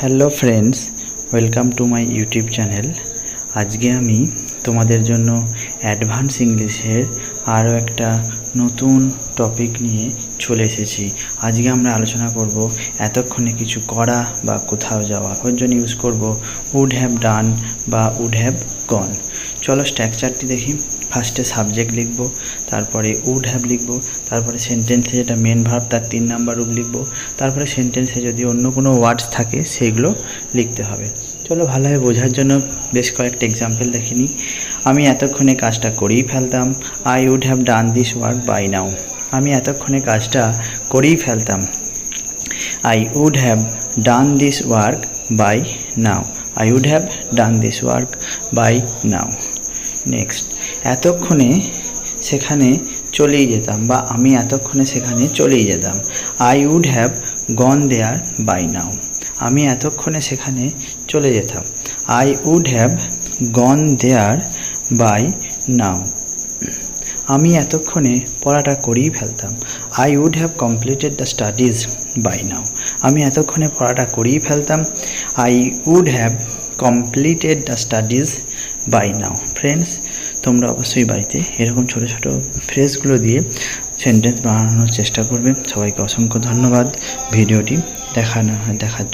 Hello friends, welcome to my YouTube channel. আজকে আমি তোমাদের জন্য অ্যাডভান্স ইংলিশের আরও একটা নতুন টপিক নিয়ে চলে এসেছি। আজকে আমরা আলোচনা করব এতক্ষণে কিছু করা বা কোথাও যাওয়া, ওর জন্য ইউজ করব উড হ্যাভ ডান বা উড হ্যাভ গন। চলো স্ট্রাকচারটি দেখি। ফার্স্টে সাবজেক্ট লিখব, তারপরে উড হ্যাভ লিখব, তারপরে সেন্টেন্সে যেটা মেন ভার্ব তার 3 নাম্বার রূপ লিখব, তারপরে সেন্টেন্সে যদি অন্য কোনো ওয়ার্ডস থাকে সেগুলো লিখতে হবে। চলো ভালোভাবে বোঝার জন্য বেশ কয়েকটা এক্সাম্পল দেখে নিই। আমি এতক্ষণে কাজটা করেই ফেলতাম। I would have done this work by now. আমি এতক্ষণে কাজটা করেই ফেলতাম। I would have done this work by now. I would have done this work by now. Next, এতক্ষণে সেখানে চলেই যেতাম বা আমি এতক্ষণে সেখানে চলেই যেতাম। I would have gone there by now. আমি এতক্ষণে সেখানে চলে যেতাম। I would have gone there by now. আমি এতক্ষণে পড়াটা করেই ফেলতাম। I would have completed the studies by now. আমি এতক্ষণে পড়াটা করেই ফেলতাম। I would have completed the studies by now. Friends, তোমরা অবশ্যই বাড়িতে এরকম ছোটো ছোটো ফ্রেজগুলো দিয়ে সেন্টেন্স বানানোর চেষ্টা করবে। সবাইকে অসংখ্য ধন্যবাদ ভিডিওটি দেখার জন্য।